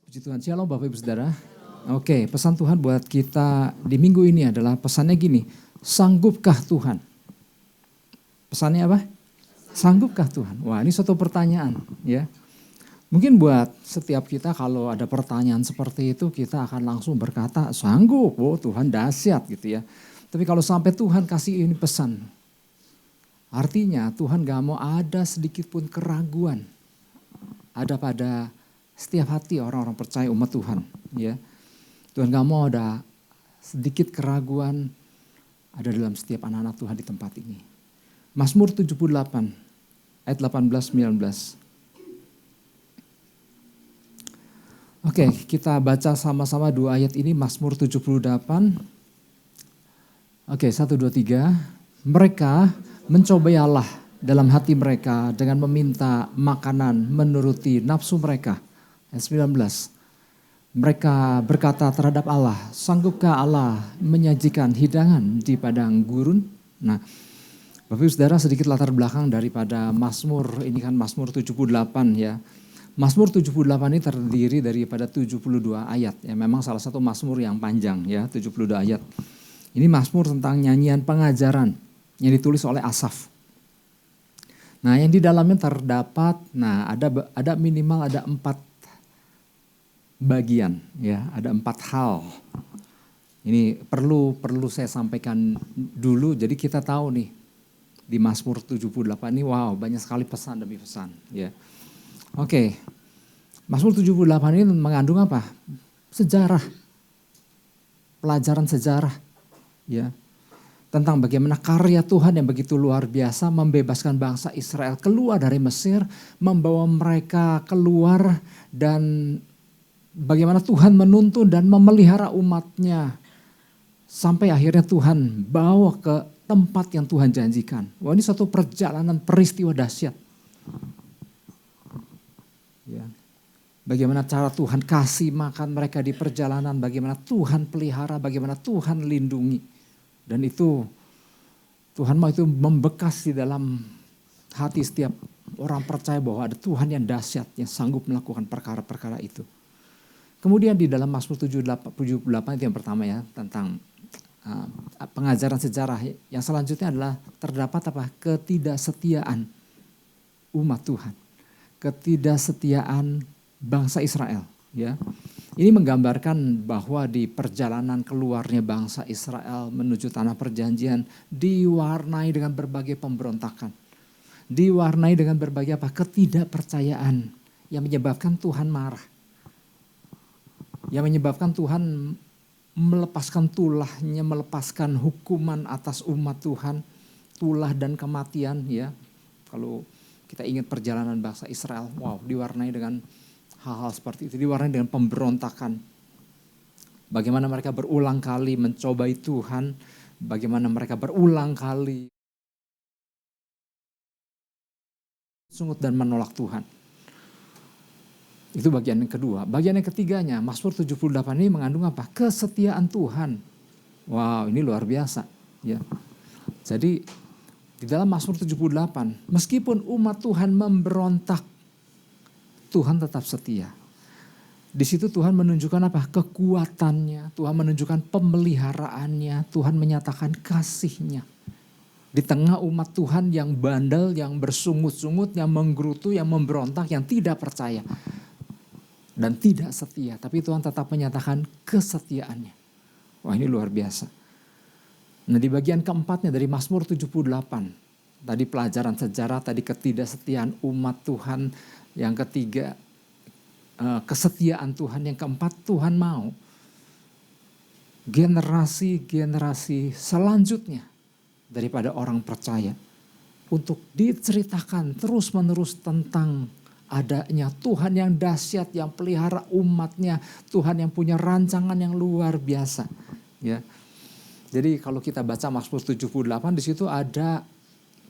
Puji Tuhan, shalom Bapak Ibu Saudara. Oke, pesan Tuhan buat kita di minggu ini adalah pesannya gini, sanggupkah Tuhan? Pesannya apa? Sanggupkah Tuhan? Wah, ini suatu pertanyaan ya. Mungkin buat setiap kita kalau ada pertanyaan seperti itu kita akan langsung berkata sanggup, oh Tuhan dahsyat gitu ya. Tapi kalau sampai Tuhan kasih ini pesan, artinya Tuhan gak mau ada sedikit pun keraguan ada pada setiap hati orang-orang percaya umat Tuhan. Ya, Tuhan gak mau ada sedikit keraguan ada dalam setiap anak-anak Tuhan di tempat ini. Mazmur 78 ayat 18-19. Oke, kita baca sama-sama dua ayat ini, Mazmur 78. Oke, 1, 2, 3. Mereka mencobai Allah dalam hati mereka dengan meminta makanan menuruti nafsu mereka. Ayat 19. Mereka berkata terhadap Allah, sanggupkah Allah menyajikan hidangan di padang gurun? Nah, Bapak Ibu Saudara, sedikit latar belakang daripada Mazmur, ini kan Mazmur 78 ya. Mazmur 78 ini terdiri daripada 72 ayat. Ya, memang salah satu Mazmur yang panjang ya, 72 ayat. Ini Mazmur tentang nyanyian pengajaran yang ditulis oleh Asaf. Nah, yang di dalamnya terdapat, ada minimal ada 4 bagian ya, ada 4 hal. Ini perlu saya sampaikan dulu, jadi kita tahu nih di Mazmur 78 ini wow banyak sekali pesan demi pesan ya. Oke, Mazmur 78 ini mengandung apa? Sejarah, pelajaran sejarah ya. Tentang bagaimana karya Tuhan yang begitu luar biasa membebaskan bangsa Israel keluar dari Mesir, membawa mereka keluar dan bagaimana Tuhan menuntun dan memelihara umatnya. Sampai akhirnya Tuhan bawa ke tempat yang Tuhan janjikan. Wah, ini satu perjalanan peristiwa dahsyat. Ya. Bagaimana cara Tuhan kasih makan mereka di perjalanan, bagaimana Tuhan pelihara, bagaimana Tuhan lindungi. Dan itu Tuhan mau itu membekas di dalam hati setiap orang percaya bahwa ada Tuhan yang dahsyat, yang sanggup melakukan perkara-perkara itu. Kemudian di dalam Mazmur 78 itu yang pertama ya, tentang pengajaran sejarah. Yang selanjutnya adalah terdapat apa? Ketidaksetiaan umat Tuhan. Ketidaksetiaan bangsa Israel. Ya. Ini menggambarkan bahwa di perjalanan keluarnya bangsa Israel menuju tanah perjanjian diwarnai dengan berbagai pemberontakan. Diwarnai dengan berbagai apa? Ketidakpercayaan yang menyebabkan Tuhan marah. Yang menyebabkan Tuhan melepaskan tulahnya, melepaskan hukuman atas umat Tuhan, tulah dan kematian ya. Kalau kita ingat perjalanan bangsa Israel, wow, diwarnai dengan hal-hal seperti itu, diwarnai dengan pemberontakan. Bagaimana mereka berulang kali mencobai Tuhan, bagaimana mereka berulang kali sungut dan menolak Tuhan. Itu bagian yang kedua. Bagian yang ketiganya, Mazmur 78 ini mengandung apa? Kesetiaan Tuhan. Wow, ini luar biasa. Ya. Jadi di dalam Mazmur 78, meskipun umat Tuhan memberontak, Tuhan tetap setia. Di situ Tuhan menunjukkan apa? Kekuatannya, Tuhan menunjukkan pemeliharaannya, Tuhan menyatakan kasih-Nya. Di tengah umat Tuhan yang bandel, yang bersungut-sungut, yang menggerutu, yang memberontak, yang tidak percaya. Dan tidak setia, tapi Tuhan tetap menyatakan kesetiaannya. Wah, ini luar biasa. Nah, di bagian keempatnya dari Mazmur 78, tadi pelajaran sejarah, tadi ketidaksetiaan umat Tuhan, yang ketiga kesetiaan Tuhan, yang keempat Tuhan mau generasi-generasi selanjutnya daripada orang percaya untuk diceritakan terus-menerus tentang adanya Tuhan yang dahsyat, yang pelihara umatnya, Tuhan yang punya rancangan yang luar biasa. Ya. Jadi kalau kita baca Mazmur 78, di situ ada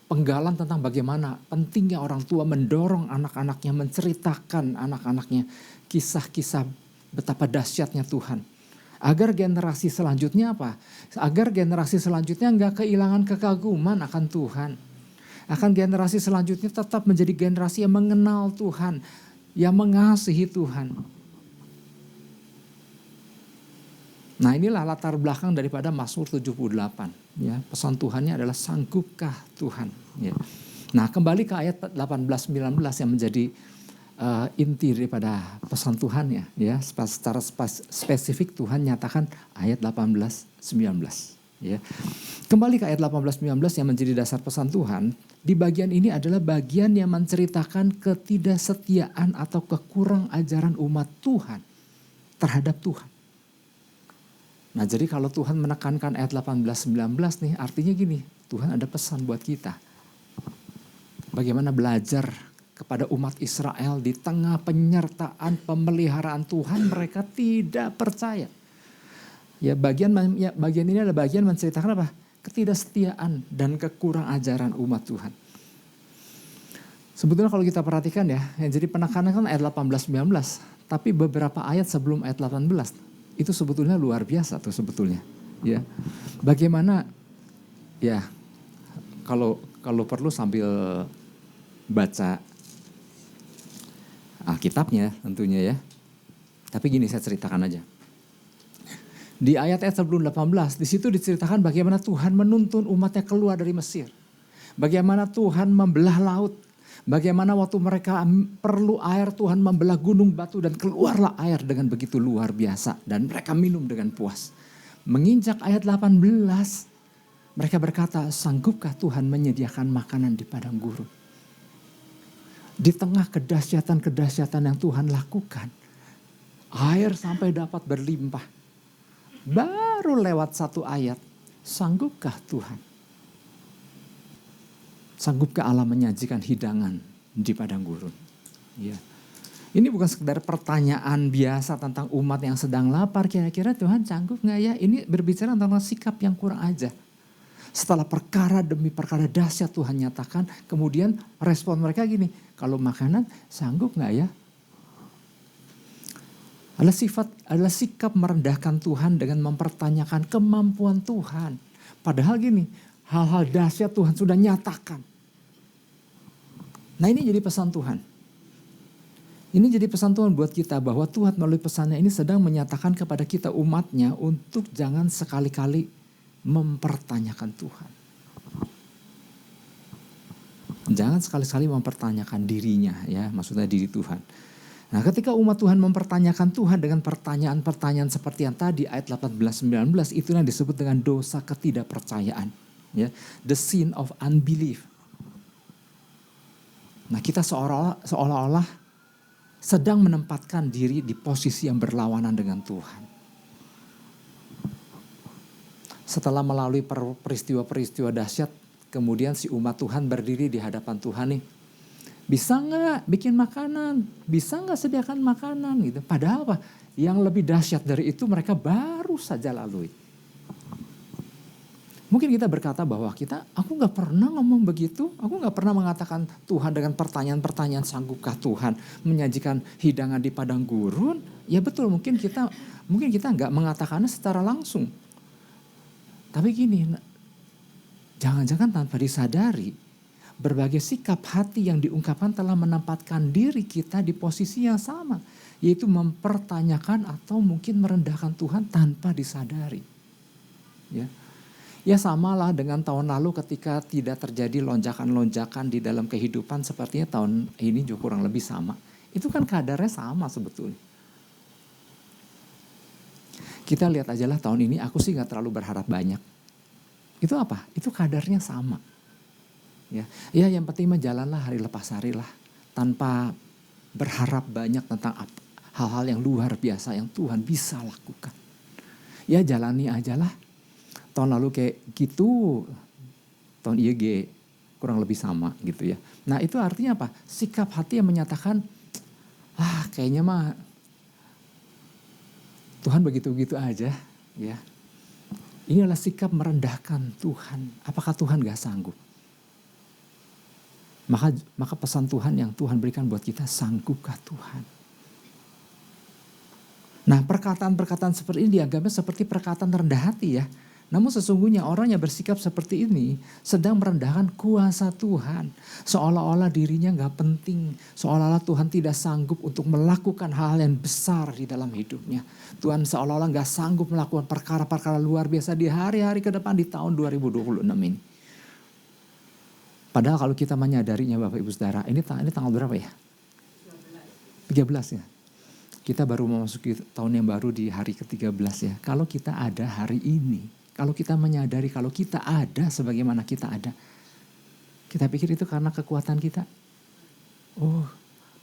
penggalan tentang bagaimana pentingnya orang tua mendorong anak-anaknya, menceritakan anak-anaknya kisah-kisah betapa dahsyatnya Tuhan. Agar generasi selanjutnya apa? Agar generasi selanjutnya enggak kehilangan kekaguman akan Tuhan. Akan generasi selanjutnya tetap menjadi generasi yang mengenal Tuhan, yang mengasihi Tuhan. Nah inilah latar belakang daripada Mazmur 78. Ya, pesan Tuhannya adalah sanggupkah Tuhan. Ya. Nah kembali ke ayat 18-19 yang menjadi inti daripada pesan Tuhannya. Ya, secara spesifik Tuhan nyatakan ayat 18-19. Ya. Kembali ke ayat 18-19 yang menjadi dasar pesan Tuhan. Di bagian ini adalah bagian yang menceritakan ketidaksetiaan atau kekurang ajaran umat Tuhan terhadap Tuhan. Nah jadi kalau Tuhan menekankan ayat 18-19 nih artinya gini, Tuhan ada pesan buat kita. Bagaimana belajar kepada umat Israel di tengah penyertaan pemeliharaan Tuhan mereka tidak percaya. Ya bagian ini adalah bagian menceritakan apa? Ketidaksetiaan dan kekurang ajaran umat Tuhan. Sebetulnya kalau kita perhatikan ya, yang jadi penekanan kan ayat 18-19. Tapi beberapa ayat sebelum ayat 18 itu sebetulnya luar biasa tuh sebetulnya. Ya, bagaimana ya kalau perlu sambil baca Alkitabnya tentunya ya. Tapi gini saya ceritakan aja. Di ayat-ayat sebelum 18 di situ diceritakan bagaimana Tuhan menuntun umatnya keluar dari Mesir. Bagaimana Tuhan membelah laut. Bagaimana waktu mereka perlu air Tuhan membelah gunung batu dan keluarlah air dengan begitu luar biasa. Dan mereka minum dengan puas. Menginjak ayat 18 mereka berkata sanggupkah Tuhan menyediakan makanan di padang gurun. Di tengah kedahsyatan-kedahsyatan yang Tuhan lakukan. Air sampai dapat berlimpah. Baru lewat satu ayat. Sanggupkah Tuhan? Sanggupkah Allah menyajikan hidangan di padang gurun? Ya. Ini bukan sekedar pertanyaan biasa tentang umat yang sedang lapar. Kira-kira Tuhan sanggup gak ya? Ini berbicara tentang sikap yang kurang ajar. Setelah perkara demi perkara dahsyat Tuhan nyatakan. Kemudian respon mereka gini. Kalau makanan sanggup gak ya? Adalah sikap merendahkan Tuhan dengan mempertanyakan kemampuan Tuhan. Padahal gini. Hal-hal dahsyat Tuhan sudah nyatakan. Nah ini jadi pesan Tuhan. Ini jadi pesan Tuhan buat kita bahwa Tuhan melalui pesannya ini sedang menyatakan kepada kita umatnya untuk jangan sekali-kali mempertanyakan Tuhan. Jangan sekali-kali mempertanyakan dirinya ya, maksudnya diri Tuhan. Nah ketika umat Tuhan mempertanyakan Tuhan dengan pertanyaan-pertanyaan seperti yang tadi ayat 18-19 itu yang disebut dengan dosa ketidakpercayaan. Ya, the sin of unbelief. Nah kita seolah-olah sedang menempatkan diri di posisi yang berlawanan dengan Tuhan. Setelah melalui peristiwa-peristiwa dahsyat, kemudian si umat Tuhan berdiri di hadapan Tuhan nih. Bisa nggak bikin makanan? Bisa nggak sediakan makanan gitu? Padahal apa? Yang lebih dahsyat dari itu mereka baru saja lalui. Mungkin kita berkata bahwa aku gak pernah ngomong begitu. Aku gak pernah mengatakan Tuhan dengan pertanyaan-pertanyaan sanggupkah Tuhan menyajikan hidangan di padang gurun. Ya betul mungkin kita gak mengatakannya secara langsung. Tapi gini, jangan-jangan tanpa disadari berbagai sikap hati yang diungkapkan telah menempatkan diri kita di posisi yang sama. Yaitu mempertanyakan atau mungkin merendahkan Tuhan tanpa disadari. Ya samalah dengan tahun lalu ketika tidak terjadi lonjakan-lonjakan di dalam kehidupan sepertinya tahun ini juga kurang lebih sama. Itu kan kadarnya sama sebetulnya. Kita lihat aja lah tahun ini aku sih gak terlalu berharap banyak. Itu apa? Itu kadarnya sama. Ya yang penting mah jalanlah hari lepas hari lah. Tanpa berharap banyak tentang hal-hal yang luar biasa yang Tuhan bisa lakukan. Ya jalani aja lah. Tahun lalu kayak gitu, tahun IEG kurang lebih sama gitu ya. Nah itu artinya apa? Sikap hati yang menyatakan, kayaknya mah Tuhan begitu-begitu aja ya. Ini adalah sikap merendahkan Tuhan. Apakah Tuhan gak sanggup? Maka pesan Tuhan yang Tuhan berikan buat kita, sanggupkah Tuhan? Nah perkataan-perkataan seperti ini dianggapnya seperti perkataan rendah hati ya. Namun sesungguhnya orang yang bersikap seperti ini sedang merendahkan kuasa Tuhan. Seolah-olah dirinya gak penting. Seolah-olah Tuhan tidak sanggup untuk melakukan hal yang besar di dalam hidupnya. Tuhan seolah-olah gak sanggup melakukan perkara-perkara luar biasa di hari-hari ke depan di tahun 2026 ini. Padahal kalau kita menyadarinya Bapak Ibu Saudara, ini tanggal berapa ya? 13 ya. Kita baru memasuki tahun yang baru di hari ke-13 ya. Kalau kita ada hari ini, kalau kita menyadari kalau kita ada sebagaimana kita ada, kita pikir itu karena kekuatan kita? Oh,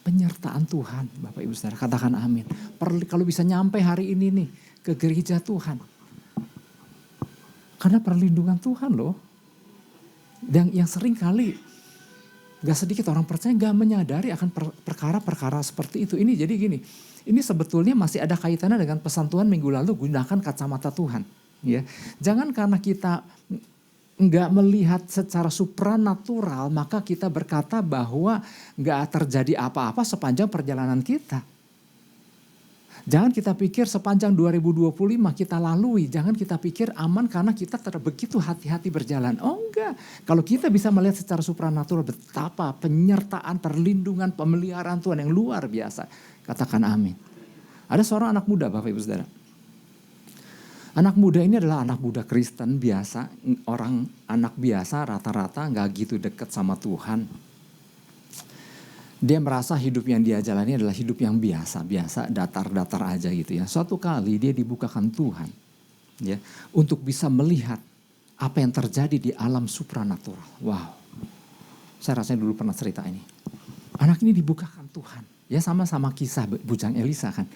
penyertaan Tuhan Bapak Ibu Saudara, katakan amin. Kalau bisa nyampe hari ini nih ke gereja Tuhan. Karena perlindungan Tuhan loh. Dan yang sering kali gak sedikit orang percaya gak menyadari akan perkara-perkara seperti itu. Ini jadi gini, ini sebetulnya masih ada kaitannya dengan pesan Tuhan minggu lalu, gunakan kacamata Tuhan. Ya, jangan karena kita nggak melihat secara supranatural maka kita berkata bahwa nggak terjadi apa-apa sepanjang perjalanan kita. Jangan kita pikir sepanjang 2025 kita lalui, jangan kita pikir aman karena kita begitu hati-hati berjalan. Oh enggak, kalau kita bisa melihat secara supranatural betapa penyertaan, perlindungan, pemeliharaan Tuhan yang luar biasa. Katakan amin. Ada seorang anak muda Bapak Ibu Saudara. Anak muda ini adalah anak muda Kristen biasa, orang anak biasa rata-rata gak gitu dekat sama Tuhan. Dia merasa hidup yang dia jalani adalah hidup yang biasa, datar-datar aja gitu ya. Suatu kali dia dibukakan Tuhan ya untuk bisa melihat apa yang terjadi di alam supranatural. Wow, saya rasanya dulu pernah cerita ini. Anak ini dibukakan Tuhan, ya sama-sama kisah bujang Elisa kan.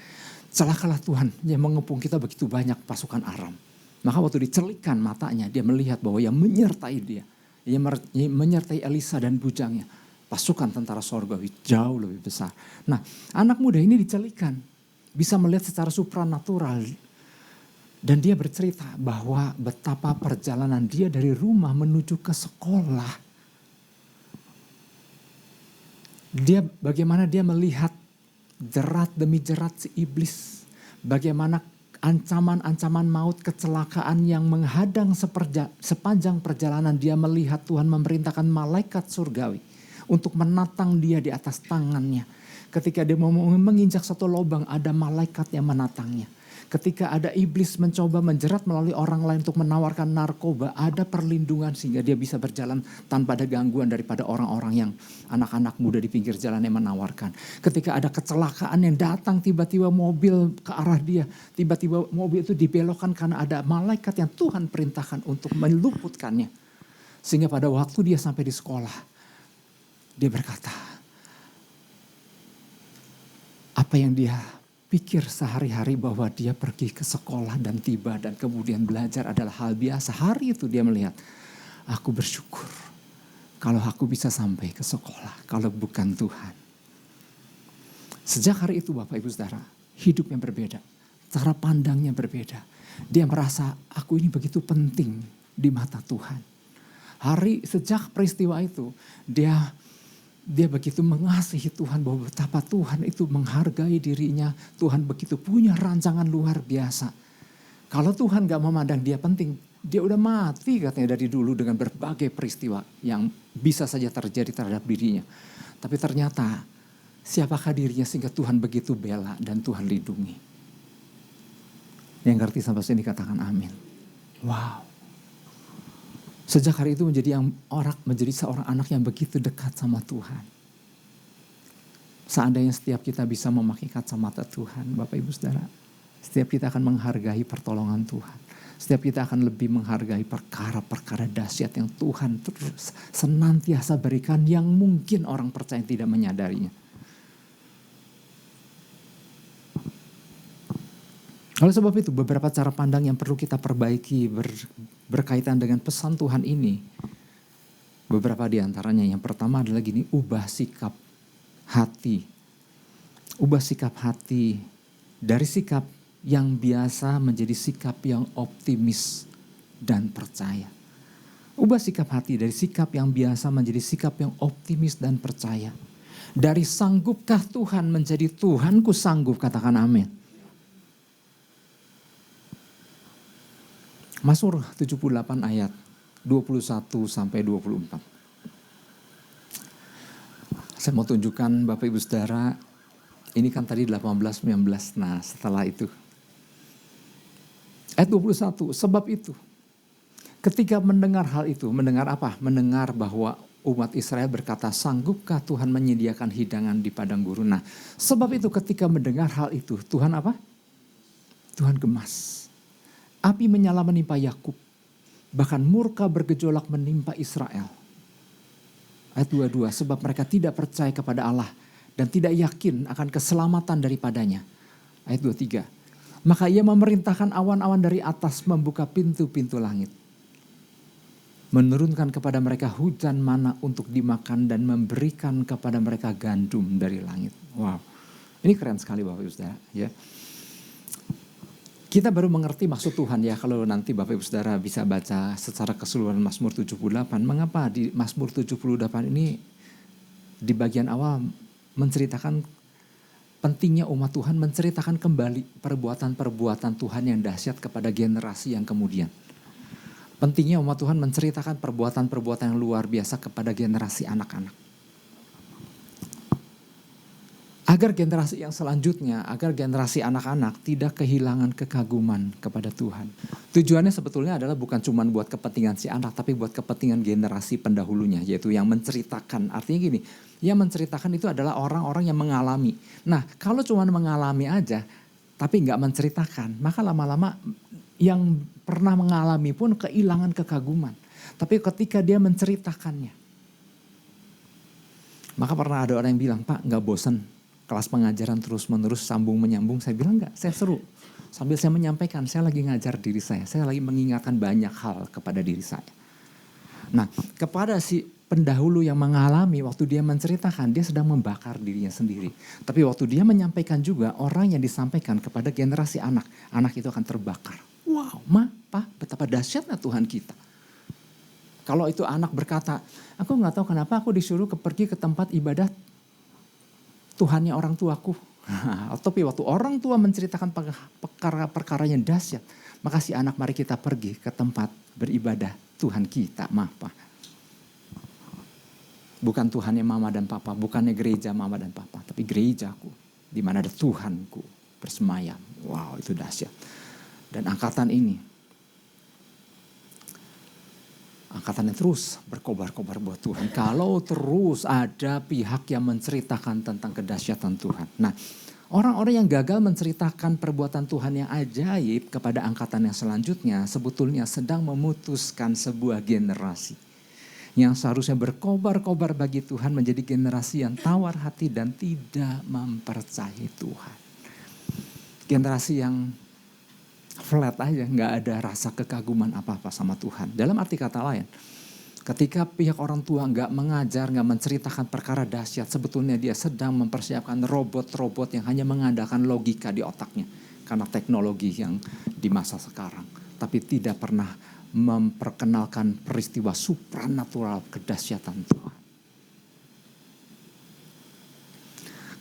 Celakalah Tuhan yang mengepung kita begitu banyak pasukan Aram. Maka waktu dicelikkan matanya dia melihat bahwa yang menyertai dia. Yang menyertai Elisa dan bujangnya. Pasukan tentara sorgawi jauh lebih besar. Nah anak muda ini dicelikkan. Bisa melihat secara supranatural. Dan dia bercerita bahwa betapa perjalanan dia dari rumah menuju ke sekolah. Bagaimana dia melihat jerat demi jerat si iblis. Bagaimana ancaman-ancaman maut, kecelakaan yang menghadang sepanjang perjalanan dia melihat Tuhan memerintahkan malaikat surgawi untuk menatang dia di atas tangannya. Ketika dia mau menginjak satu lubang ada malaikat yang menatangnya. Ketika ada iblis mencoba menjerat melalui orang lain untuk menawarkan narkoba, ada perlindungan sehingga dia bisa berjalan tanpa ada gangguan daripada orang-orang yang anak-anak muda di pinggir jalan yang menawarkan. Ketika ada kecelakaan yang datang tiba-tiba mobil ke arah dia, tiba-tiba mobil itu dibelokkan karena ada malaikat yang Tuhan perintahkan untuk meluputkannya. Sehingga pada waktu dia sampai di sekolah, dia berkata, apa yang dia pikir sehari-hari bahwa dia pergi ke sekolah dan tiba dan kemudian belajar adalah hal biasa. Hari itu dia melihat, aku bersyukur kalau aku bisa sampai ke sekolah, kalau bukan Tuhan. Sejak hari itu Bapak Ibu Saudara, hidupnya berbeda, cara pandangnya berbeda. Dia merasa aku ini begitu penting di mata Tuhan. Sejak peristiwa itu, dia begitu mengasihi Tuhan bahwa betapa Tuhan itu menghargai dirinya. Tuhan begitu punya rancangan luar biasa. Kalau Tuhan gak memandang dia penting, dia udah mati katanya dari dulu dengan berbagai peristiwa yang bisa saja terjadi terhadap dirinya. Tapi ternyata siapakah dirinya sehingga Tuhan begitu bela dan Tuhan lindungi. Yang ngerti sampai sini katakan amin. Wow. Sejak hari itu menjadi seorang anak yang begitu dekat sama Tuhan. Seandainya setiap kita bisa memakai kacamata Tuhan, Bapak Ibu Saudara, setiap kita akan menghargai pertolongan Tuhan. Setiap kita akan lebih menghargai perkara-perkara dahsyat yang Tuhan terus senantiasa berikan yang mungkin orang percaya tidak menyadarinya. Oleh sebab itu beberapa cara pandang yang perlu kita perbaiki berkaitan dengan pesan Tuhan ini. Beberapa di antaranya, yang pertama adalah gini, ubah sikap hati. Ubah sikap hati dari sikap yang biasa menjadi sikap yang optimis dan percaya. Ubah sikap hati dari sikap yang biasa menjadi sikap yang optimis dan percaya. Dari sanggupkah Tuhan menjadi Tuhanku sanggup, katakan amin. Mazmur 78 ayat 21 sampai 24. Saya mau tunjukkan Bapak Ibu Saudara, ini kan tadi 18, 19, nah setelah itu. Ayat 21, sebab itu ketika mendengar hal itu, mendengar apa? Mendengar bahwa umat Israel berkata, sanggupkah Tuhan menyediakan hidangan di padang gurun? Nah, sebab itu ketika mendengar hal itu, Tuhan apa? Tuhan gemas. Api menyala menimpa Yakub, bahkan murka bergejolak menimpa Israel. Ayat 22, sebab mereka tidak percaya kepada Allah dan tidak yakin akan keselamatan daripadanya. Ayat 23, maka ia memerintahkan awan-awan dari atas membuka pintu-pintu langit, menurunkan kepada mereka hujan mana untuk dimakan dan memberikan kepada mereka gandum dari langit. Wow, ini keren sekali Bapak Ibu Saudara. Ya. Kita baru mengerti maksud Tuhan ya kalau nanti Bapak Ibu Saudara bisa baca secara keseluruhan Mazmur 78. Mengapa di Mazmur 78 ini di bagian awal menceritakan pentingnya umat Tuhan, menceritakan kembali perbuatan-perbuatan Tuhan yang dahsyat kepada generasi yang kemudian. Pentingnya umat Tuhan menceritakan perbuatan-perbuatan yang luar biasa kepada generasi anak-anak. Agar generasi yang selanjutnya, agar generasi anak-anak tidak kehilangan kekaguman kepada Tuhan. Tujuannya sebetulnya adalah bukan cuma buat kepentingan si anak, tapi buat kepentingan generasi pendahulunya, yaitu yang menceritakan. Artinya gini, yang menceritakan itu adalah orang-orang yang mengalami. Nah, kalau cuma mengalami aja, tapi nggak menceritakan, maka lama-lama yang pernah mengalami pun kehilangan kekaguman. Tapi ketika dia menceritakannya, maka pernah ada orang yang bilang, Pak nggak bosan kelas pengajaran terus-menerus sambung menyambung? Saya bilang enggak, saya seru. Sambil saya menyampaikan, saya lagi ngajar diri saya lagi mengingatkan banyak hal kepada diri saya. Nah, kepada si pendahulu yang mengalami, waktu dia menceritakan, dia sedang membakar dirinya sendiri. Tapi waktu dia menyampaikan juga, orang yang disampaikan kepada generasi anak, anak itu akan terbakar. Wow, Pak, betapa dahsyatnya Tuhan kita. Kalau itu anak berkata, aku nggak tahu kenapa aku disuruh pergi ke tempat ibadat Tuhannya orang tuaku. Tapi waktu orang tua menceritakan perkara yang dahsyat, maka si anak mari kita pergi ke tempat beribadah Tuhan kita. Pak. Bukan Tuhannya mama dan papa, bukannya gereja mama dan papa, tapi gerejaku di mana ada Tuhanku bersemayam. Wow, itu dahsyat. Dan angkatan ini, angkatannya terus berkobar-kobar buat Tuhan. Kalau terus ada pihak yang menceritakan tentang kedahsyatan Tuhan. Nah, orang-orang yang gagal menceritakan perbuatan Tuhan yang ajaib kepada angkatan yang selanjutnya sebetulnya sedang memutuskan sebuah generasi yang seharusnya berkobar-kobar bagi Tuhan menjadi generasi yang tawar hati dan tidak mempercayai Tuhan. Generasi yang flat aja, nggak ada rasa kekaguman apa-apa sama Tuhan. Dalam arti kata lain, ketika pihak orang tua nggak mengajar, nggak menceritakan perkara dahsyat, sebetulnya dia sedang mempersiapkan robot-robot yang hanya mengandalkan logika di otaknya. Karena teknologi yang di masa sekarang. Tapi tidak pernah memperkenalkan peristiwa supranatural kedahsyatan Tuhan.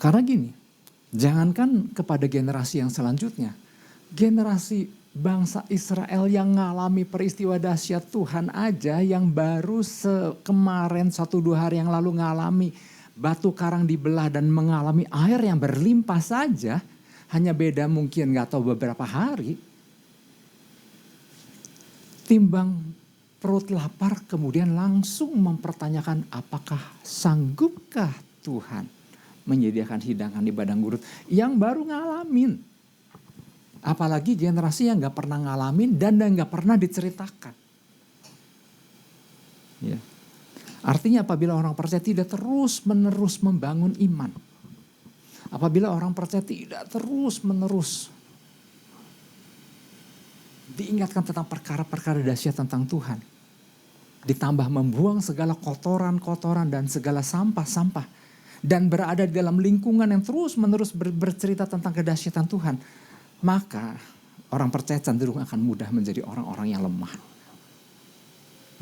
Karena gini, jangankan kepada generasi yang selanjutnya, generasi bangsa Israel yang mengalami peristiwa dahsyat Tuhan aja yang baru kemarin 1-2 hari yang lalu mengalami batu karang dibelah dan mengalami air yang berlimpah saja, hanya beda mungkin gak tahu beberapa hari, timbang perut lapar kemudian langsung mempertanyakan apakah sanggupkah Tuhan menyediakan hidangan di padang gurun yang baru ngalamin. Apalagi generasi yang gak pernah ngalamin dan gak pernah diceritakan. Ya. Artinya apabila orang percaya tidak terus menerus membangun iman. Apabila orang percaya tidak terus menerus diingatkan tentang perkara-perkara dahsyat tentang Tuhan. Ditambah membuang segala kotoran-kotoran dan segala sampah-sampah. Dan berada di dalam lingkungan yang terus menerus bercerita tentang kedahsyatan Tuhan. Maka orang percaya cenderung akan mudah menjadi orang-orang yang lemah.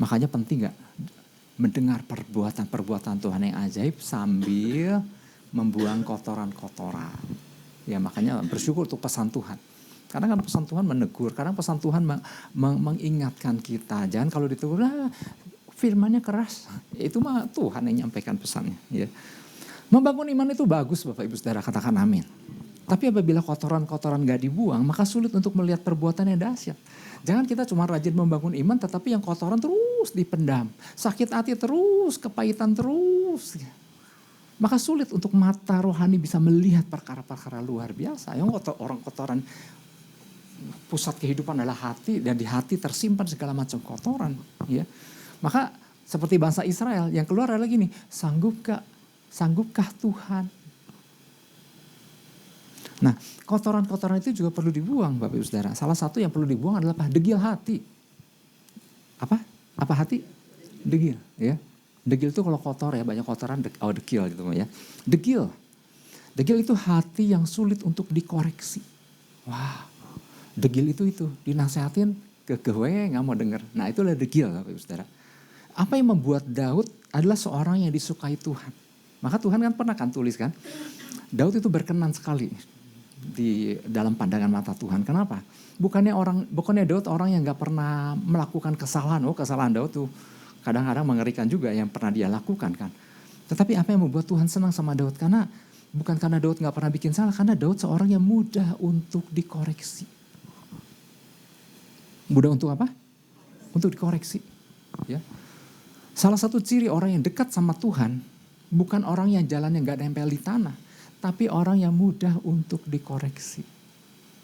Makanya penting gak mendengar perbuatan-perbuatan Tuhan yang ajaib sambil membuang kotoran-kotoran. Ya makanya bersyukur untuk pesan Tuhan. Kadang kan pesan Tuhan menegur, kadang pesan Tuhan mengingatkan kita. Jangan kalau ditegur, firman-Nya keras. Itu mah Tuhan yang nyampaikan pesannya. Ya. Membangun iman itu bagus Bapak Ibu Saudara, katakan amin. Tapi apabila kotoran-kotoran gak dibuang, maka sulit untuk melihat perbuatan yang dahsyat. Jangan kita cuma rajin membangun iman, tetapi yang kotoran terus dipendam. Sakit hati terus, kepahitan terus. Maka sulit untuk mata rohani bisa melihat perkara-perkara luar biasa. Yang orang kotoran, pusat kehidupan adalah hati, dan di hati tersimpan segala macam kotoran. Ya. Maka seperti bangsa Israel, yang keluar adalah gini, sanggupkah Tuhan? Nah, kotoran-kotoran itu juga perlu dibuang Bapak Ibu Saudara. Salah satu yang perlu dibuang adalah apa? Degil hati. Apa? Apa hati? Degil, ya. Degil itu kalau kotor ya, banyak kotoran, dekil gitu ya. Degil. Degil itu hati yang sulit untuk dikoreksi. Wah, degil itu dinasehatin ke nggak mau denger. Nah, itulah degil Bapak Ibu Saudara. Apa yang membuat Daud adalah seorang yang disukai Tuhan. Maka Tuhan kan pernah kan tulis kan, Daud itu berkenan sekali di dalam pandangan mata Tuhan. Kenapa? Bukannya Daud orang yang nggak pernah melakukan kesalahan. Oh, kesalahan Daud tuh kadang-kadang mengerikan juga yang pernah dia lakukan kan. Tetapi apa yang membuat Tuhan senang sama Daud? Bukan karena Daud nggak pernah bikin salah, karena Daud seorang yang mudah untuk dikoreksi. Mudah untuk apa? Untuk dikoreksi. Ya. Salah satu ciri orang yang dekat sama Tuhan, bukan orang yang jalannya nggak nempel di tanah, tapi orang yang mudah untuk dikoreksi.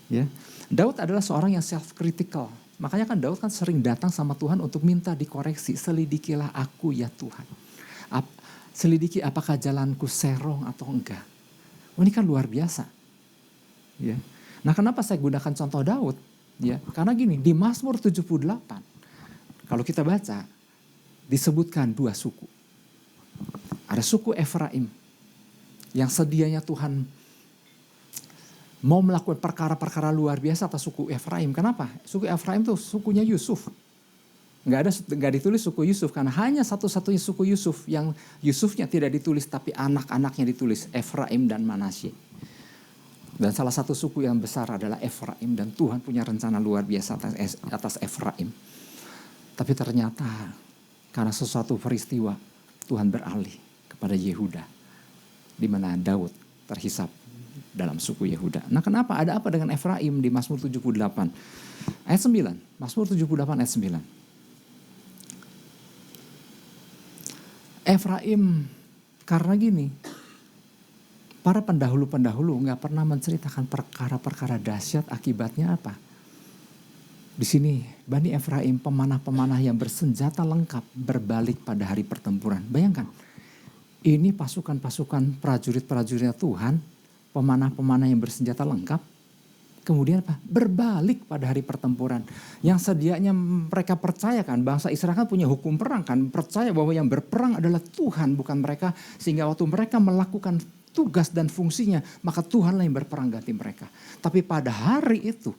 Ya. Daud adalah seorang yang self-critical. Makanya kan Daud kan sering datang sama Tuhan untuk minta dikoreksi. Selidikilah aku ya Tuhan. Selidiki apakah jalanku serong atau enggak. Oh, ini kan luar biasa. Ya. Nah, kenapa saya gunakan contoh Daud? Ya, karena gini, di Mazmur 78, kalau kita baca, disebutkan dua suku. Ada suku Efraim yang sedianya Tuhan mau melakukan perkara-perkara luar biasa atas suku Efraim. Kenapa? Suku Efraim itu sukunya Yusuf. Nggak ditulis suku Yusuf karena hanya satu-satunya suku Yusuf yang Yusufnya tidak ditulis tapi anak-anaknya ditulis, Efraim dan Manasye. Dan salah satu suku yang besar adalah Efraim, dan Tuhan punya rencana luar biasa atas Efraim. Tapi ternyata karena sesuatu peristiwa Tuhan beralih kepada Yehuda, di mana Daud terhisap dalam suku Yehuda. Nah, kenapa? Ada apa dengan Efraim di Mazmur 78? Ayat 9. Mazmur 78 ayat 9. Efraim, karena gini, para pendahulu-pendahulu nggak pernah menceritakan perkara-perkara dahsyat, akibatnya apa? Di sini Bani Efraim, pemanah-pemanah yang bersenjata lengkap berbalik pada hari pertempuran. Bayangkan, ini pasukan-pasukan prajurit-prajurit Tuhan, pemanah-pemanah yang bersenjata lengkap, kemudian apa? Berbalik pada hari pertempuran. Yang sedianya mereka percayakan, bangsa Israel kan punya hukum perang kan, percaya bahwa yang berperang adalah Tuhan bukan mereka, sehingga waktu mereka melakukan tugas dan fungsinya, maka Tuhanlah yang berperang ganti mereka. Tapi pada hari itu,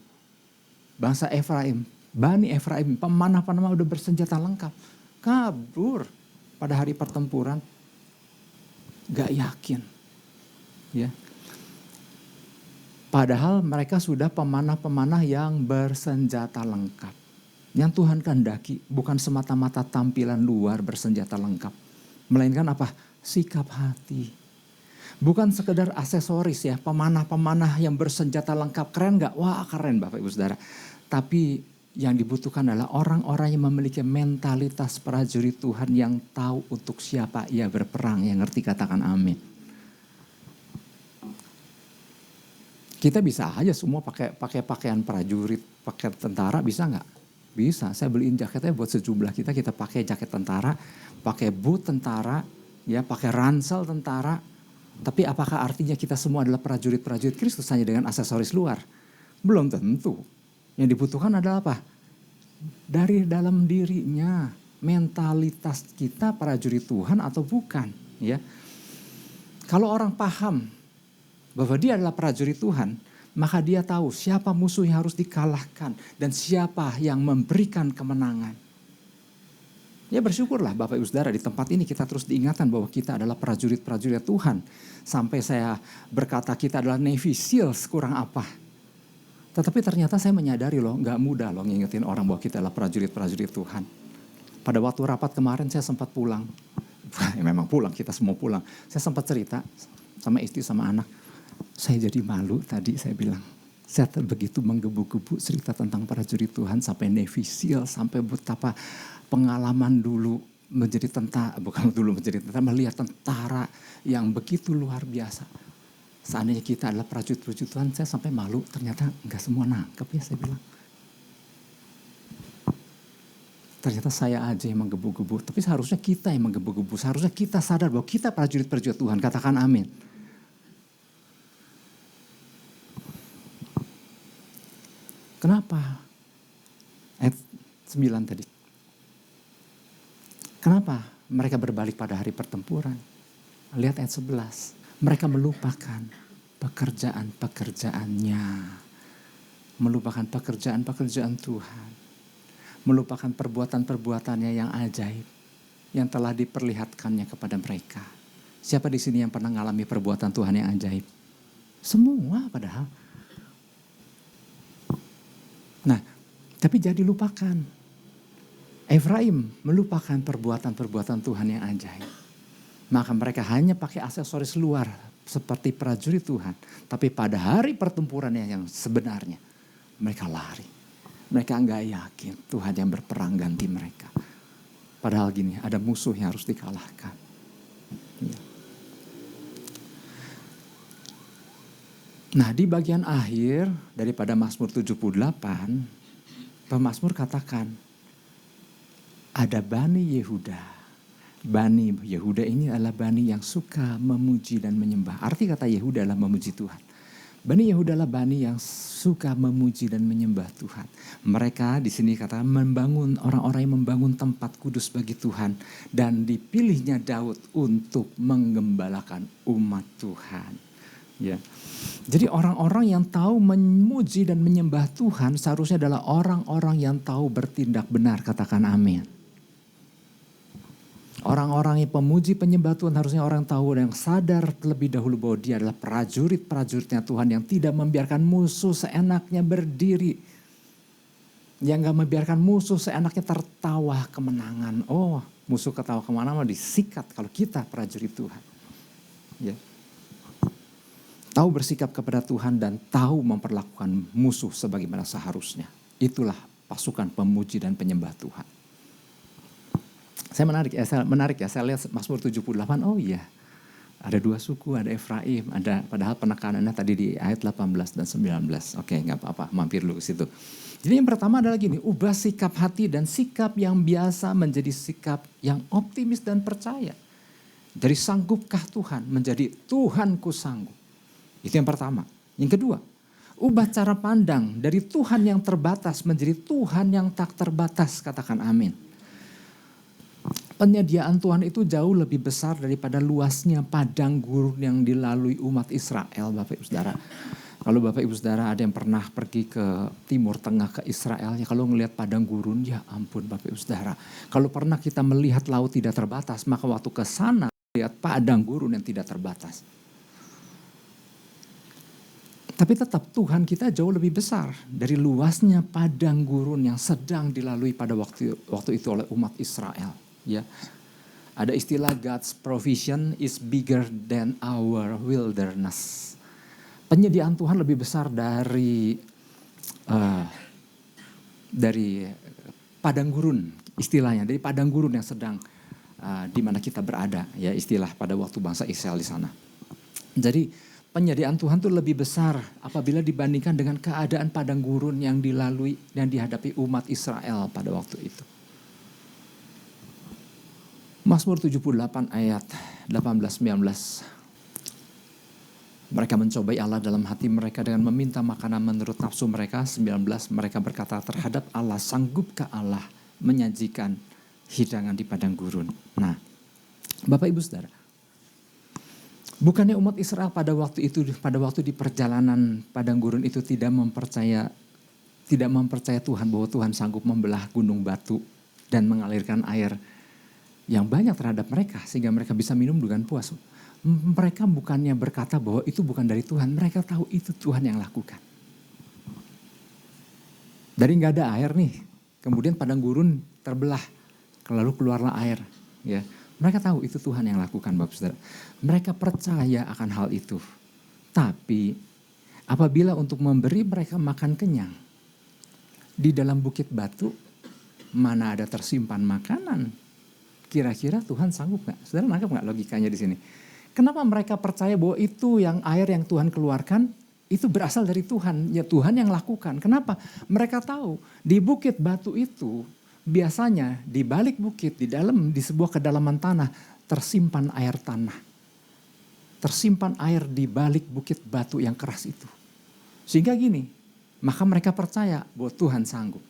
bangsa Efraim, Bani Efraim, pemanah-pemanah udah bersenjata lengkap, kabur pada hari pertempuran, gak yakin. Ya. Padahal mereka sudah pemanah-pemanah yang bersenjata lengkap. Yang Tuhan kehendaki bukan semata-mata tampilan luar bersenjata lengkap, melainkan apa? Sikap hati. Bukan sekedar aksesoris ya, pemanah-pemanah yang bersenjata lengkap, keren gak? Wah, keren Bapak Ibu Saudara. Tapi yang dibutuhkan adalah orang-orang yang memiliki mentalitas prajurit Tuhan yang tahu untuk siapa ia berperang, yang ngerti katakan amin. Kita bisa aja semua pakai pakaian prajurit, pakai tentara, bisa nggak? Bisa. Saya beliin jaketnya buat sejumlah kita pakai jaket tentara, pakai boot tentara, ya pakai ransel tentara. Tapi apakah artinya kita semua adalah prajurit-prajurit Kristus hanya dengan aksesoris luar? Belum tentu. Yang dibutuhkan adalah apa? Dari dalam dirinya, mentalitas kita prajurit Tuhan atau bukan, ya. Kalau orang paham bahwa dia adalah prajurit Tuhan, maka dia tahu siapa musuh yang harus dikalahkan dan siapa yang memberikan kemenangan. Ya bersyukurlah Bapak Ibu Saudara, di tempat ini kita terus diingatkan bahwa kita adalah prajurit-prajurit Tuhan. Sampai saya berkata kita adalah Navy Seals, kurang apa? Tetapi ternyata saya menyadari loh, gak mudah loh ngingetin orang bahwa kita adalah prajurit-prajurit Tuhan. Pada waktu rapat kemarin saya sempat pulang. Memang pulang, kita semua pulang. Saya sempat cerita sama istri sama anak. Saya jadi malu tadi saya bilang. Saya begitu menggebu-gebu cerita tentang prajurit Tuhan sampai Navy SEAL, sampai betapa pengalaman dulu menjadi tentara, bukan dulu menjadi tentara, melihat tentara yang begitu luar biasa. Seandainya kita adalah prajurit-prajurit Tuhan, saya sampai malu, ternyata enggak semua nangkep ya saya bilang. Ternyata saya aja yang menggebu-gebu, tapi seharusnya kita yang menggebu-gebu, seharusnya kita sadar bahwa kita prajurit-prajurit Tuhan, katakan amin. Kenapa? Ayat 9 tadi. Kenapa mereka berbalik pada hari pertempuran? Lihat ayat 11. Mereka melupakan pekerjaan-pekerjaannya. Melupakan pekerjaan-pekerjaan Tuhan. Melupakan perbuatan-perbuatannya yang ajaib. Yang telah diperlihatkannya kepada mereka. Siapa di sini yang pernah mengalami perbuatan Tuhan yang ajaib? Semua padahal. Nah, tapi jadi lupakan. Efraim melupakan perbuatan-perbuatan Tuhan yang ajaib. Maka mereka hanya pakai aksesoris luar seperti prajurit Tuhan. Tapi pada hari pertempurannya yang sebenarnya mereka lari. Mereka enggak yakin Tuhan yang berperang ganti mereka. Padahal gini, ada musuh yang harus dikalahkan. Ya. Nah, di bagian akhir daripada Mazmur 78, pemazmur katakan, ada Bani Yehuda. Bani Yehuda ini adalah Bani yang suka memuji dan menyembah. Arti kata Yehuda adalah memuji Tuhan. Bani Yehuda adalah Bani yang suka memuji dan menyembah Tuhan. Mereka di sini kata membangun, orang-orang yang membangun tempat kudus bagi Tuhan. Dan dipilihnya Daud untuk menggembalakan umat Tuhan. Ya. Jadi orang-orang yang tahu memuji dan menyembah Tuhan seharusnya adalah orang-orang yang tahu bertindak benar. Katakan amin. Orang-orang yang pemuji penyembah Tuhan harusnya orang tahu yang sadar terlebih dahulu bahwa dia adalah prajurit-prajuritnya Tuhan yang tidak membiarkan musuh seenaknya berdiri. Yang gak membiarkan musuh seenaknya tertawa kemenangan. Oh, musuh ketawa kemenangan disikat kalau kita prajurit Tuhan. Ya. Tahu bersikap kepada Tuhan dan tahu memperlakukan musuh sebagaimana seharusnya. Itulah pasukan pemuji dan penyembah Tuhan. Saya menarik ya, saya lihat Mazmur 78, oh iya. Ada dua suku, ada Efraim, ada padahal penekanannya tadi di ayat 18 dan 19. Oke, gak apa-apa, mampir dulu ke situ. Jadi yang pertama adalah gini, ubah sikap hati dan sikap yang biasa menjadi sikap yang optimis dan percaya. Dari sanggupkah Tuhan menjadi Tuhanku sanggup. Itu yang pertama. Yang kedua, ubah cara pandang dari Tuhan yang terbatas menjadi Tuhan yang tak terbatas, katakan amin. Penyediaan Tuhan itu jauh lebih besar daripada luasnya padang gurun yang dilalui umat Israel, Bapak Ibu Saudara. Kalau Bapak Ibu Saudara ada yang pernah pergi ke Timur Tengah ke Israel, ya kalau ngelihat padang gurun, ya ampun Bapak Ibu Saudara. Kalau pernah kita melihat laut tidak terbatas, maka waktu ke sana lihat padang gurun yang tidak terbatas. Tapi tetap Tuhan kita jauh lebih besar dari luasnya padang gurun yang sedang dilalui pada waktu itu oleh umat Israel. Ya, ada istilah God's provision is bigger than our wilderness. Penyediaan Tuhan lebih besar dari padang gurun, istilahnya dari padang gurun yang sedang di mana kita berada, ya istilah pada waktu bangsa Israel di sana. Jadi penyediaan Tuhan itu lebih besar apabila dibandingkan dengan keadaan padang gurun yang dilalui dan dihadapi umat Israel pada waktu itu. Mazmur 78 ayat 18-19. Mereka mencobai Allah dalam hati mereka dengan meminta makanan menurut nafsu mereka. 19, mereka berkata terhadap Allah, sanggupkah Allah menyajikan hidangan di padang gurun. Nah, Bapak Ibu Saudara, bukannya umat Israel pada waktu di perjalanan padang gurun itu tidak mempercaya Tuhan bahwa Tuhan sanggup membelah gunung batu dan mengalirkan air yang banyak terhadap mereka sehingga mereka bisa minum dengan puas. Mereka bukannya berkata bahwa itu bukan dari Tuhan, mereka tahu itu Tuhan yang lakukan. Dari nggak ada air nih, kemudian padang gurun terbelah, lalu keluarlah air. Ya, mereka tahu itu Tuhan yang lakukan, Bapak Saudara. Mereka percaya akan hal itu. Tapi apabila untuk memberi mereka makan kenyang, di dalam bukit batu mana ada tersimpan makanan? Kira-kira Tuhan sanggup nggak? Saudara nangkep nggak logikanya di sini? Kenapa mereka percaya bahwa itu yang air yang Tuhan keluarkan itu berasal dari Tuhan, ya Tuhan yang lakukan. Kenapa? Mereka tahu di bukit batu itu biasanya di balik bukit, di sebuah kedalaman tanah tersimpan air tanah. Tersimpan air di balik bukit batu yang keras itu. Sehingga gini, maka mereka percaya bahwa Tuhan sanggup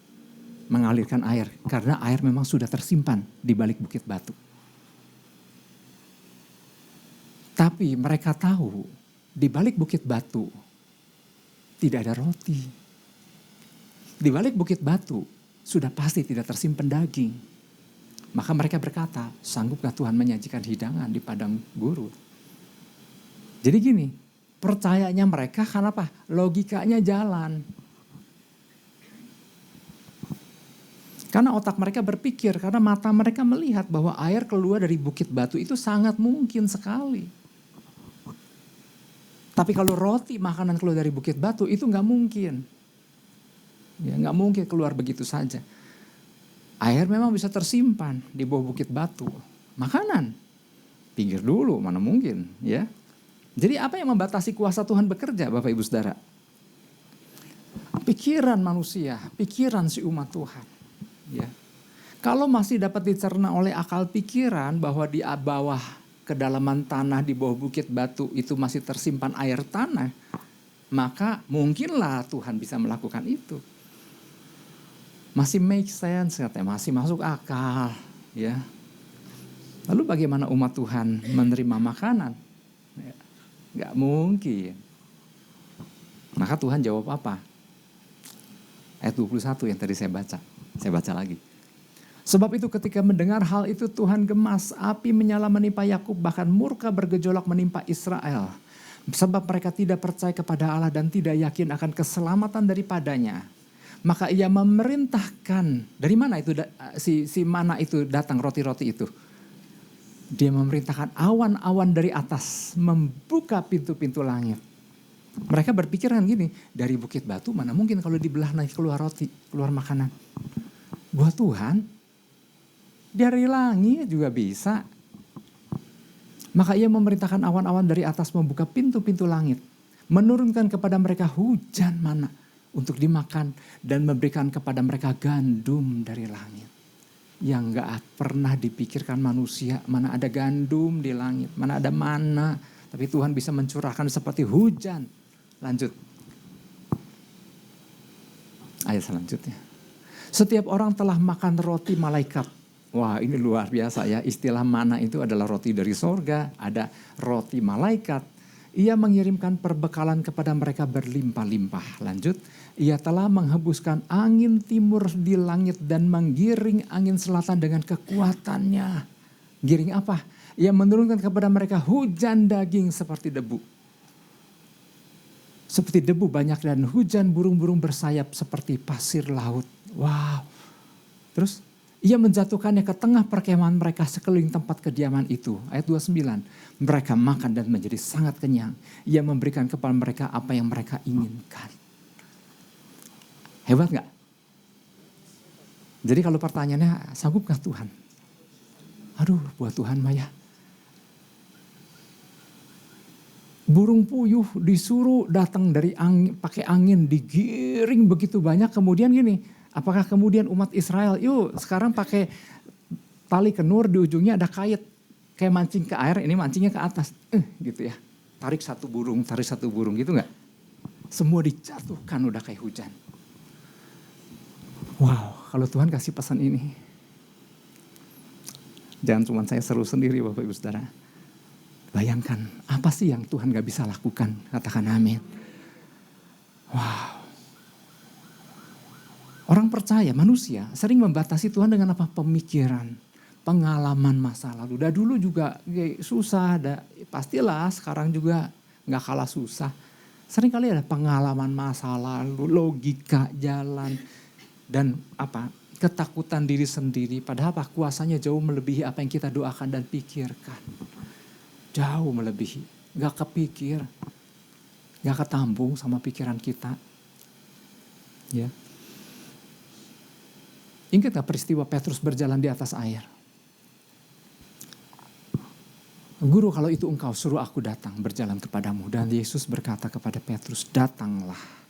mengalirkan air karena air memang sudah tersimpan di balik bukit batu. Tapi mereka tahu di balik bukit batu tidak ada roti. Di balik bukit batu sudah pasti tidak tersimpan daging. Maka mereka berkata, sanggupkah Tuhan menyajikan hidangan di padang gurun? Jadi gini, percayanya mereka karena apa? Logikanya jalan. Karena otak mereka berpikir, karena mata mereka melihat bahwa air keluar dari bukit batu itu sangat mungkin sekali. Tapi kalau roti makanan keluar dari bukit batu itu nggak mungkin. Ya, nggak mungkin keluar begitu saja. Air memang bisa tersimpan di bawah bukit batu. Makanan, pinggir dulu, mana mungkin, ya. Jadi apa yang membatasi kuasa Tuhan bekerja, Bapak Ibu Saudara? Pikiran manusia, pikiran si umat Tuhan. Ya. Kalau masih dapat dicerna oleh akal pikiran bahwa di bawah kedalaman tanah di bawah bukit batu itu masih tersimpan air tanah, maka mungkinlah Tuhan bisa melakukan itu. Masih make sense katanya, masih masuk akal, ya. Lalu bagaimana umat Tuhan menerima makanan? Ya, nggak mungkin. Maka Tuhan jawab apa? Ayat 21 yang tadi saya baca lagi. Sebab itu ketika mendengar hal itu Tuhan gemas, api menyala menimpa Yakub, bahkan murka bergejolak menimpa Israel. Sebab mereka tidak percaya kepada Allah dan tidak yakin akan keselamatan daripadanya. Maka ia memerintahkan, dari mana itu si mana itu datang roti-roti itu? Dia memerintahkan awan-awan dari atas membuka pintu-pintu langit. Mereka berpikir kan gini, dari bukit batu mana mungkin kalau dibelah naik keluar roti, keluar makanan. Buat Tuhan, dari langit juga bisa. Maka ia memerintahkan awan-awan dari atas membuka pintu-pintu langit. Menurunkan kepada mereka hujan mana untuk dimakan. Dan memberikan kepada mereka gandum dari langit. Yang gak pernah dipikirkan manusia. Mana ada gandum di langit. Mana ada mana. Tapi Tuhan bisa mencurahkan seperti hujan. Lanjut. Ayat selanjutnya. Setiap orang telah makan roti malaikat. Wah, ini luar biasa ya, istilah mana itu adalah roti dari sorga, ada roti malaikat. Ia mengirimkan perbekalan kepada mereka berlimpah-limpah. Lanjut, ia telah menghembuskan angin timur di langit dan menggiring angin selatan dengan kekuatannya. Giring apa? Ia menurunkan kepada mereka hujan daging seperti debu. Seperti debu banyak dan hujan burung-burung bersayap seperti pasir laut. Wow. Terus? Ia menjatuhkannya ke tengah perkemahan mereka sekeliling tempat kediaman itu. Ayat 29. Mereka makan dan menjadi sangat kenyang. Ia memberikan kepada mereka apa yang mereka inginkan. Hebat gak? Jadi kalau pertanyaannya, sanggupkah Tuhan? Aduh, buat Tuhan Maya. Burung puyuh disuruh datang dari angin, pakai angin, digiring begitu banyak. Kemudian gini, apakah kemudian umat Israel, yuk sekarang pakai tali kenur di ujungnya ada kait. Kayak mancing ke air, ini mancingnya ke atas. Gitu ya. Tarik satu burung gitu gak? Semua dijatuhkan udah kayak hujan. Wow, kalau Tuhan kasih pesan ini. Jangan cuma saya seru sendiri Bapak Ibu Saudara. Bayangkan, apa sih yang Tuhan gak bisa lakukan? Katakan amin. Wow. Orang percaya, manusia sering membatasi Tuhan dengan apa? Pemikiran, pengalaman masa lalu. Dah dulu juga susah, pastilah sekarang juga gak kalah susah. Sering kali ada pengalaman masa lalu, logika jalan. dan ketakutan diri sendiri. Padahal kuasanya jauh melebihi apa yang kita doakan dan pikirkan. Jauh melebihi. Gak kepikir. Gak ketambung sama pikiran kita. Ya. Ingat gak peristiwa Petrus berjalan di atas air? Guru, kalau itu engkau, suruh aku datang berjalan kepadamu. Dan Yesus berkata kepada Petrus, datanglah.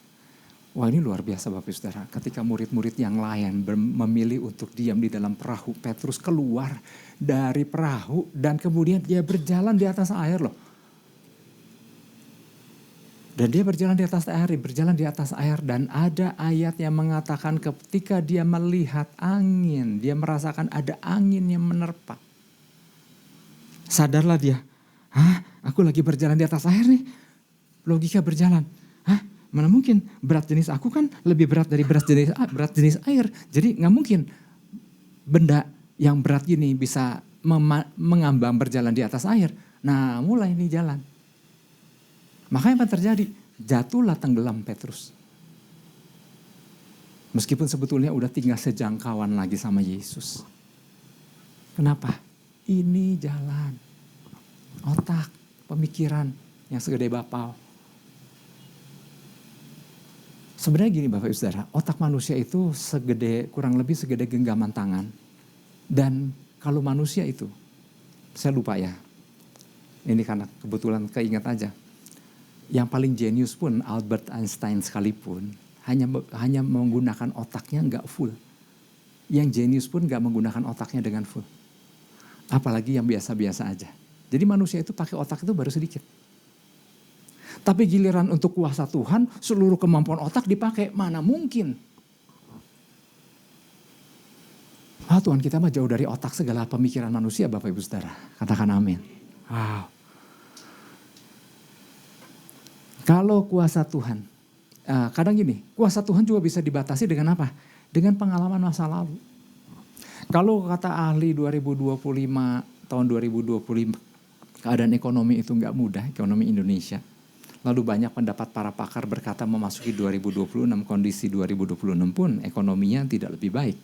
Wah, ini luar biasa Bapak Saudara. Ketika murid-murid yang lain memilih untuk diam di dalam perahu, Petrus keluar dari perahu dan kemudian dia berjalan di atas air loh. Dan dia berjalan di atas air dan ada ayat yang mengatakan ketika dia melihat angin, dia merasakan ada angin yang menerpa. Sadarlah dia, aku lagi berjalan di atas air nih. Logika berjalan, mana mungkin, berat jenis aku kan lebih berat dari berat jenis air. Jadi gak mungkin benda yang berat gini bisa mengambang berjalan di atas air. Nah, mulai nih jalan. Makanya apa terjadi? Jatuhlah tenggelam Petrus. Meskipun sebetulnya udah tinggal sejangkauan lagi sama Yesus. Kenapa? Ini jalan. Otak, pemikiran yang segede bapau. Sebenarnya gini Bapak Ibu Saudara, otak manusia itu kurang lebih segede genggaman tangan. Dan kalau manusia itu, saya lupa ya, ini karena kebetulan keinget aja. Yang paling jenius pun Albert Einstein sekalipun, hanya menggunakan otaknya nggak full. Yang jenius pun nggak menggunakan otaknya dengan full. Apalagi yang biasa-biasa aja. Jadi manusia itu pakai otak itu baru sedikit. Tapi giliran untuk kuasa Tuhan, seluruh kemampuan otak dipakai. Mana mungkin. Tuhan kita mah jauh dari otak segala pemikiran manusia Bapak Ibu Saudara. Katakan amin. Wow. Kalau kuasa Tuhan, kadang gini, kuasa Tuhan juga bisa dibatasi dengan apa? Dengan pengalaman masa lalu. Kalau kata ahli 2025, tahun 2025, keadaan ekonomi itu nggak mudah, ekonomi Indonesia. Lalu banyak pendapat para pakar berkata memasuki 2026, kondisi 2026 pun ekonominya tidak lebih baik.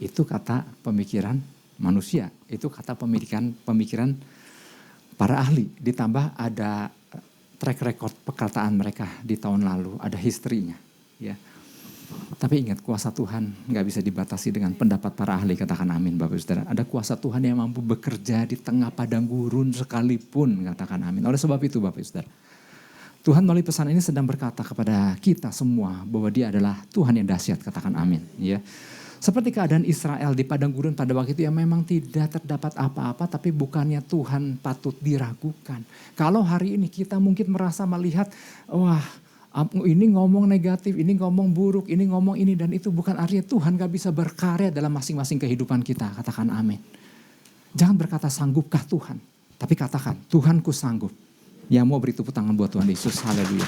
Itu kata pemikiran manusia, itu kata pemikiran para ahli. Ditambah ada track record perkataan mereka di tahun lalu, ada historinya. Ya. Tapi ingat, kuasa Tuhan nggak bisa dibatasi dengan pendapat para ahli, katakan amin Bapak Saudara. Ada kuasa Tuhan yang mampu bekerja di tengah padang gurun sekalipun, katakan amin. Oleh sebab itu Bapak Saudara, Tuhan melalui pesan ini sedang berkata kepada kita semua bahwa Dia adalah Tuhan yang dahsyat, katakan amin. Ya. Seperti keadaan Israel di padang gurun pada waktu itu yang memang tidak terdapat apa-apa, tapi bukannya Tuhan patut diragukan. Kalau hari ini kita mungkin merasa melihat, wah ini ngomong negatif, ini ngomong buruk, ini ngomong ini dan itu, bukan artinya Tuhan gak bisa berkarya dalam masing-masing kehidupan kita, katakan amin. Jangan berkata sanggupkah Tuhan, tapi katakan Tuhanku sanggup. Yang mau beri tepuk tangan buat Tuhan Yesus, haleluya.